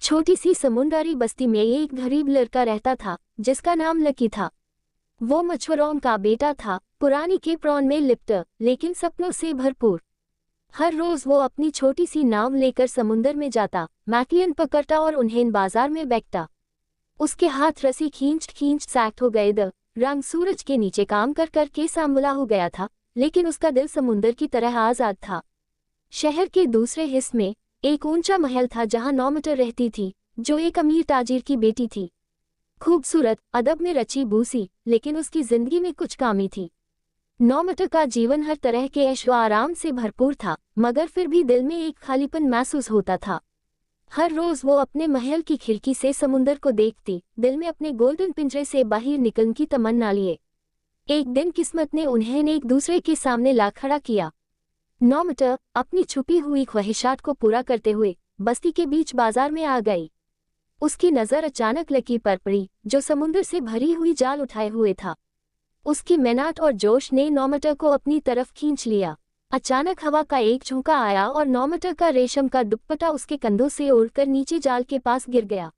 छोटी सी समुंदरी बस्ती में एक गरीब लड़का रहता था जिसका नाम लकी था। वो मछुआरों का बेटा था, पुरानी केपरॉन में लिप्त लेकिन सपनों से भरपूर। हर रोज वो अपनी छोटी सी नाव लेकर समुंदर में जाता, मैकलियन पकड़ता और उन्हें बाजार में बेचता। उसके हाथ रस्सी खींच खींच सैक्ट हो गए, रंग सूरज के नीचे काम कर कर के सांवला हो गया था, लेकिन उसका दिल समुंदर की तरह आजाद था। शहर के दूसरे हिस्से में एक ऊंचा महल था जहां नौमटर रहती थी, जो एक अमीर ताजिर की बेटी थी। खूबसूरत, अदब में रची बूसी, लेकिन उसकी जिंदगी में कुछ कमी थी। नौमटर का जीवन हर तरह के ऐशो आराम से भरपूर था, मगर फिर भी दिल में एक खालीपन महसूस होता था। हर रोज वो अपने महल की खिड़की से समुंदर को देखती, दिल में अपने गोल्डन पिंजरे से बाहर निकलने की तमन्ना लिए। एक दिन किस्मत ने उन्हें एक दूसरे के सामने ला खड़ा किया। नौमटर अपनी छुपी हुई ख्वाहिशात को पूरा करते हुए बस्ती के बीच बाजार में आ गई। उसकी नजर अचानक लकी पर पड़ी, जो समुंदर से भरी हुई जाल उठाए हुए था। उसकी मेहनत और जोश ने नौमटर को अपनी तरफ खींच लिया। अचानक हवा का एक झोंका आया और नौमटर का रेशम का दुपट्टा उसके कंधों से उड़कर नीचे जाल के पास गिर गया।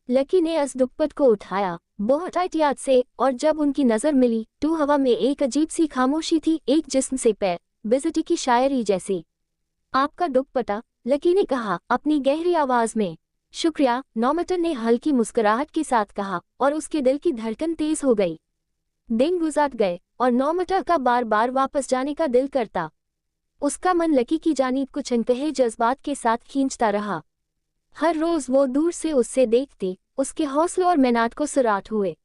लकी ने उस दुपट्टे को उठाया, बहुत एहतियात से, और जब उनकी नजर मिली तो हवा में एक अजीब सी खामोशी थी, एक जिस्म से पैर बिजली की शायरी जैसी। आपका दुपट्टा, लकी ने कहा अपनी गहरी आवाज में। शुक्रिया, नौमटर ने हल्की मुस्कुराहट के साथ कहा, और उसके दिल की धड़कन तेज हो गई। दिन गुजर गए और नौमटर का बार बार वापस जाने का दिल करता। उसका मन लकी की जानिब कुछ अनकहे जज्बात के साथ खींचता रहा। हर रोज वो दूर से उससे देखती, उसके हौसलों और मेहनत को सराहते हुए।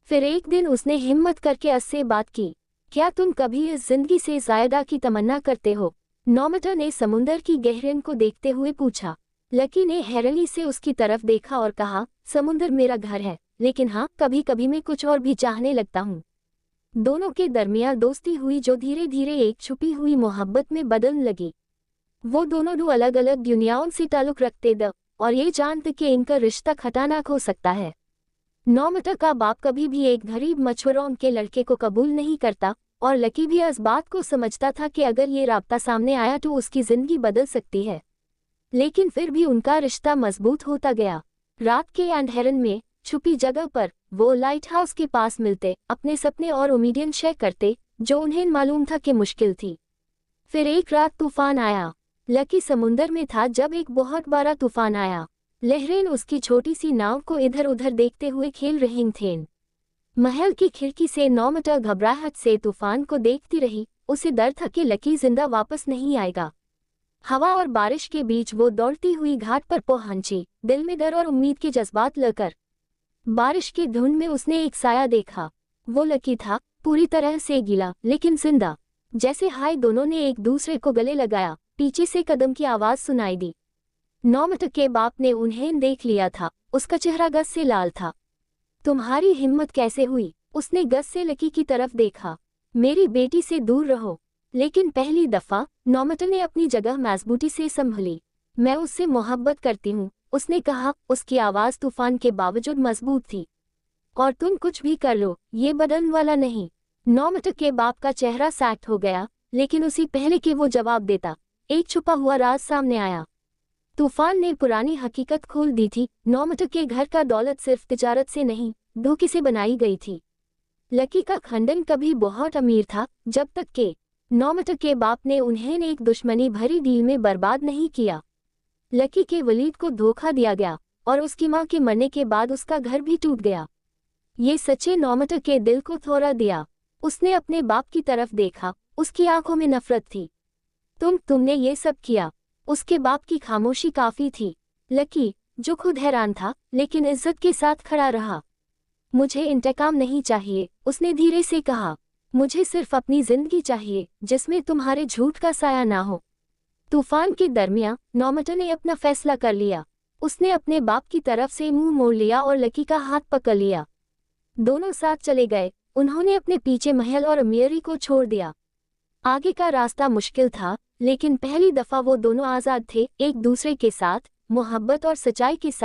फिर एक दिन उसने हिम्मत करके उससे बात की, क्या तुम कभी इस जिंदगी से ज़्यादा की तमन्ना करते हो? नौमटर ने समुंदर की गहराई को देखते हुए पूछा। लकी ने हैरानी से उसकी तरफ देखा और कहा, समुंदर मेरा घर है, लेकिन हाँ, कभी कभी मैं कुछ और भी चाहने लगता हूँ। दोनों के दरमियान दोस्ती हुई, जो धीरे धीरे एक छुपी हुई मोहब्बत में बदलने लगी। वो दोनों दो अलग अलग दुनियाओं से ताल्लुक रखते थे और ये जानते कि इनका रिश्ता खतरनाक हो सकता है। नौमटर का बाप कभी भी एक गरीब मछुआरों के लड़के को कबूल नहीं करता, और लकी भी इस बात को समझता था कि अगर ये राब्ता सामने आया तो उसकी जिंदगी बदल सकती है। लेकिन फिर भी उनका रिश्ता मजबूत होता गया। रात के अंधेरे में छुपी जगह पर वो लाइट हाउस के पास मिलते, अपने सपने और उम्मीदें शेयर करते, जो उन्हें मालूम था कि मुश्किल थी। फिर एक रात तूफान आया। लकी समुंदर में था जब एक बहुत बड़ा तूफान आया। लहरें उसकी छोटी सी नाव को इधर उधर देखते हुए खेल रही थीं। महल की खिड़की से नौमटर घबराहट से तूफान को देखती रही। उसे डर था कि लकी जिंदा वापस नहीं आएगा। हवा और बारिश के बीच वो दौड़ती हुई घाट पर पहुंची, दिल में डर और उम्मीद के जज्बात लेकर। बारिश की धुंध में उसने एक साया देखा। वो लकी था, पूरी तरह से गीला लेकिन जिंदा। जैसे हाय दोनों ने एक दूसरे को गले लगाया, पीछे से कदम की आवाज सुनाई दी। नौमटर के बाप ने उन्हें देख लिया था, उसका चेहरा गस से लाल था। तुम्हारी हिम्मत कैसे हुई? उसने गस से लकी की तरफ देखा। मेरी बेटी से दूर रहो। लेकिन पहली दफा नौमटर ने अपनी जगह मजबूती से संभली। मैं उससे मोहब्बत करती हूँ, उसने कहा। उसकी आवाज तूफान के बावजूद मजबूत थी। और तुम कुछ भी कर लो, ये बदलने वाला नहीं। नौमटर के बाप का चेहरा सख्त हो गया, लेकिन उसी पहले कि वो जवाब देता, एक छुपा हुआ राज सामने आया। तूफान ने पुरानी हकीकत खोल दी थी। नौमटर के घर का दौलत सिर्फ तिजारत से नहीं, धोखे से बनाई गई थी। लकी का खानदान कभी बहुत अमीर था, जब तक कि नौमटर के बाप ने उन्हें एक दुश्मनी भरी डील में बर्बाद नहीं किया। लकी के वलीद को धोखा दिया गया और उसकी मां के मरने के बाद उसका घर भी टूट गया। ये सच्चे नौमटर के दिल को थोड़ा दिया। उसने अपने बाप की तरफ देखा, उसकी आंखों में नफरत थी। तुमने ये सब किया? उसके बाप की खामोशी काफी थी। लकी, जो खुद हैरान था, लेकिन इज्जत के साथ खड़ा रहा। मुझे इंतकाम नहीं चाहिए, उसने धीरे से कहा। मुझे सिर्फ अपनी जिंदगी चाहिए, जिसमें तुम्हारे झूठ का साया ना हो। तूफान के दरमियान नौमटर ने अपना फैसला कर लिया। उसने अपने बाप की तरफ से मुंह मोड़ लिया और लकी का हाथ पकड़ लिया। दोनों साथ चले गए। उन्होंने अपने पीछे महल और अमीरी को छोड़ दिया। आगे का रास्ता मुश्किल था, लेकिन पहली दफा वो दोनों आजाद थे, एक दूसरे के साथ, मोहब्बत और सच्चाई के साथ।